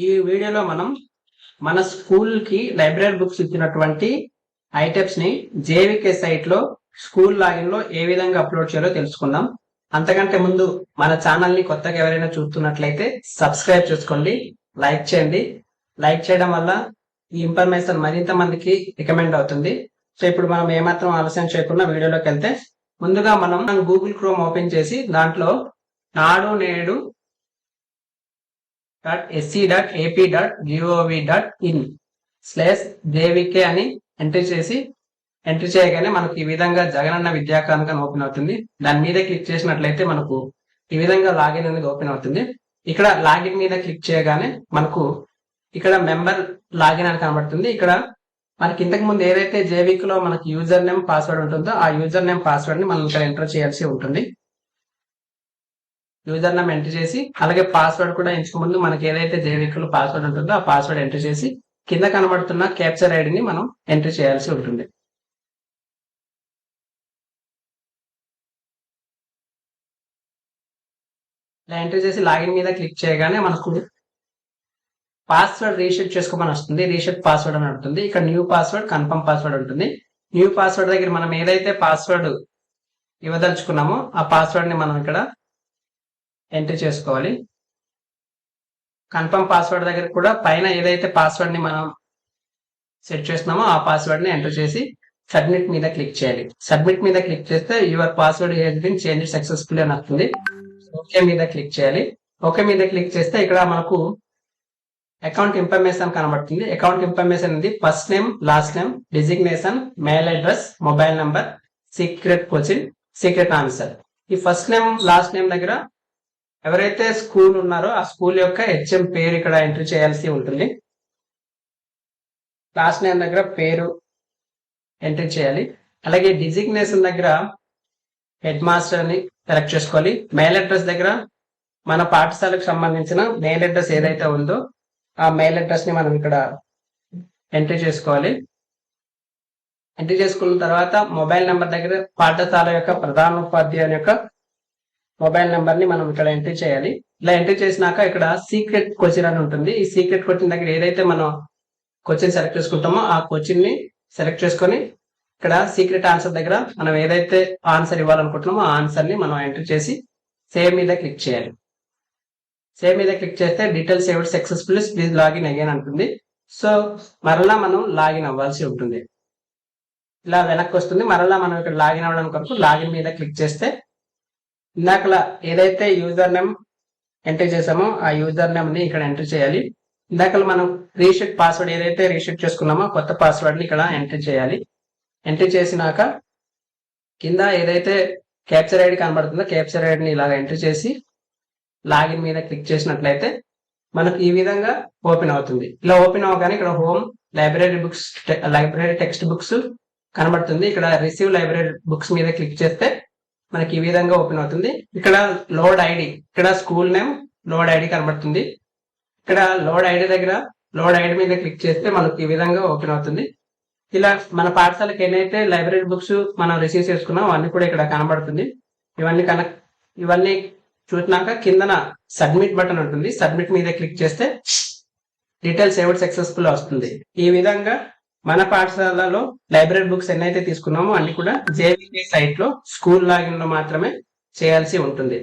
ఈ వీడియోలో మనం మన స్కూల్ కి లైబ్రరీ బుక్స్ ఇచ్చినటువంటి ఐటమ్స్ ని జేవికే సైట్ లో స్కూల్ లాగిన్ లో ఏ విధంగా అప్లోడ్ చేయాలో తెలుసుకుందాం. అంతకంటే ముందు మన ఛానల్ ని కొత్తగా ఎవరైనా చూస్తున్నట్లయితే సబ్స్క్రైబ్ చేసుకోండి, లైక్ చేయండి. లైక్ చేయడం వల్ల ఈ ఇన్ఫర్మేషన్ మరింత మందికి రికమెండ్ అవుతుంది. సో ఇప్పుడు మనం ఏమాత్రం ఆలస్యం చేయకుండా వీడియోలోకి వెళ్తే, ముందుగా మనం గూగుల్ క్రోమ్ ఓపెన్ చేసి దాంట్లో నాడు నేడు .ac.ap.gov.in/jvk అని ఎంట్రీ చేయగానే మనకు ఈ విధంగా జగనన్న విద్యా కానుక ఓపెన్ అవుతుంది. దాని మీద క్లిక్ చేసినట్లయితే మనకు ఈ విధంగా లాగిన్ అనేది ఓపెన్ అవుతుంది. ఇక్కడ లాగిన్ మీద క్లిక్ చేయగానే మనకు ఇక్కడ మెంబర్ లాగిన్ అని కనబడుతుంది. ఇక్కడ మనకి ఇంతకు ముందు ఏదైతే జేవిక్ లో మనకి యూజర్ నేమ్ పాస్వర్డ్ ఉంటుందో ఆ యూజర్ నేమ్ పాస్వర్డ్ ని మనం ఇక్కడ ఎంటర్ చేయాల్సి ఉంటుంది. యూజర్ నేమ్ ఎంటర్ చేసి అలాగే పాస్వర్డ్ కూడా ఎంచుకు ముందు మనకి ఏదైతే జేవిక్ లో పాస్వర్డ్ ఉంటుందో ఆ పాస్వర్డ్ ఎంటర్ చేసి కింద కనబడుతున్న క్యాప్చర్ ఐడిని మనం ఎంటర్ చేయాల్సి ఉంటుంది. ఇలా ఎంటర్ చేసి లాగిన్ మీద క్లిక్ చేయగానే మనకు పాస్వర్డ్ రీసెట్ చేసుకోమని వస్తుంది. రీసెట్ పాస్వర్డ్ అని ఉంటుంది. ఇక్కడ న్యూ పాస్వర్డ్, కన్ఫర్మ్ పాస్వర్డ్ ఉంటుంది. న్యూ పాస్వర్డ్ దగ్గర మనం ఏదైతే పాస్వర్డ్ ఇవ్వదలుచుకున్నామో ఆ పాస్వర్డ్ ని మనం ఇక్కడ ఎంటర్ చేసుకోవాలి. కన్ఫర్మ్ పాస్వర్డ్ దగ్గర కూడా పైన ఏదైతే పాస్వర్డ్ ని మనం సెట్ చేస్తున్నామో ఆ పాస్వర్డ్ ని ఎంటర్ చేసి సబ్మిట్ మీద క్లిక్ చేయాలి. సబ్మిట్ మీద క్లిక్ చేస్తే your password has been change successfully అని వస్తుంది. ఓకే మీద క్లిక్ చేయాలి. ఓకే మీద క్లిక్ చేస్తే ఇక్కడ మనకు అకౌంట్ ఇన్ఫర్మేషన్ కనబడుతుంది. అకౌంట్ ఇన్ఫర్మేషన్ అనేది first name, last name, designation, mail address, mobile number, secret question, secret answer. ఈ ఫస్ట్ నేమ్, లాస్ట్ నేమ్ దగ్గర ఎవరైతే స్కూల్ ఉన్నారో ఆ స్కూల్ యొక్క హెచ్ఎం పేరు ఇక్కడ ఎంట్రీ చేయాల్సి ఉంటుంది. లాస్ట్ నేమ్ దగ్గర పేరు ఎంట్రీ చేయాలి. అలాగే డిజిగ్నేషన్ దగ్గర హెడ్ మాస్టర్ అని సెలెక్ట్ చేసుకోవాలి. మెయిల్ అడ్రస్ దగ్గర మన పాఠశాలకు సంబంధించిన మెయిల్ అడ్రస్ ఏదైతే ఉందో ఆ మెయిల్ అడ్రస్ ని మనం ఇక్కడ ఎంట్రీ చేసుకోవాలి. ఎంట్రీ చేసుకున్న తర్వాత మొబైల్ నెంబర్ దగ్గర పాఠశాల యొక్క ప్రధానోపాధ్యాయుని యొక్క మొబైల్ నెంబర్ ని మనం ఇక్కడ ఎంట్రీ చేయాలి. ఇలా ఎంట్రీ చేసినాక ఇక్కడ సీక్రెట్ క్వశ్చన్ అని ఉంటుంది. ఈ సీక్రెట్ క్వశ్చన్ దగ్గర ఏదైతే మనం క్వశ్చన్ సెలెక్ట్ చేసుకుంటామో ఆ క్వశ్చన్ ని సెలెక్ట్ చేసుకొని ఇక్కడ సీక్రెట్ ఆన్సర్ దగ్గర మనం ఏదైతే ఆన్సర్ ఇవ్వాలనుకుంటున్నామో ఆ ఆన్సర్ ని మనం ఎంట్రీ చేసి సేవ్ మీద క్లిక్ చేయాలి. సేవ్ మీద క్లిక్ చేస్తే details saved successfully, please login again అంటుంది. సో మరలా మనం లాగిన్ అవ్వాల్సి ఉంటుంది. ఇలా వెనక్కి వస్తుంది. మరలా మనం ఇక్కడ లాగిన్ అవ్వడం కొరకు లాగిన్ మీద క్లిక్ చేస్తే ఇందాక ఏదైతే యూజర్ నేమ్ ఎంటర్ చేసామో ఆ యూజర్ నేమ్ ని ఇక్కడ ఎంటర్ చేయాలి. ఇందాక మనం రీసెట్ పాస్వర్డ్ ఏదైతే రీసెట్ చేసుకున్నామో కొత్త పాస్వర్డ్ ని ఇక్కడ ఎంటర్ చేయాలి. ఎంటర్ చేసినాక కింద ఏదైతే క్యాప్చర్ ఐడి కనబడుతుందో క్యాప్చర్ ఐడిని ఇలాగ ఎంటర్ చేసి లాగిన్ మీద క్లిక్ చేసినట్లయితే మనకు ఈ విధంగా ఓపెన్ అవుతుంది. ఇలా ఓపెన్ అవగానే ఇక్కడ home, library books, library text books కనబడుతుంది. ఇక్కడ రిసీవ్ లైబ్రరీ బుక్స్ మీద క్లిక్ చేస్తే మనకి ఈ విధంగా ఓపెన్ అవుతుంది. ఇక్కడ లోడ్ ఐడి, ఇక్కడ స్కూల్ నేమ్, లోడ్ ఐడి కనబడుతుంది. ఇక్కడ లోడ్ ఐడి దగ్గర లోడ్ ఐడి మీద క్లిక్ చేస్తే మనకి ఈ విధంగా ఓపెన్ అవుతుంది. ఇలా మన పాఠశాలకు ఏదైతే లైబ్రరీ బుక్స్ మనం రిసీవ్ చేసుకున్నాం అవన్నీ కూడా ఇక్కడ కనబడుతుంది. ఇవన్నీ చూసినాక కిందన సబ్మిట్ బటన్ ఉంటుంది. సబ్మిట్ మీద క్లిక్ చేస్తే డీటెయిల్స్ సేవ్డ్ సక్సెస్ఫుల్ వస్తుంది. ఈ విధంగా మన పాఠశాలలో లైబ్రరీ బుక్స్ ఎన్నైతే తీసుకున్నామో అన్ని కూడా జేవికే సైట్ లో స్కూల్ లాగిన్ లో మాత్రమే చేయాల్సి ఉంటుంది.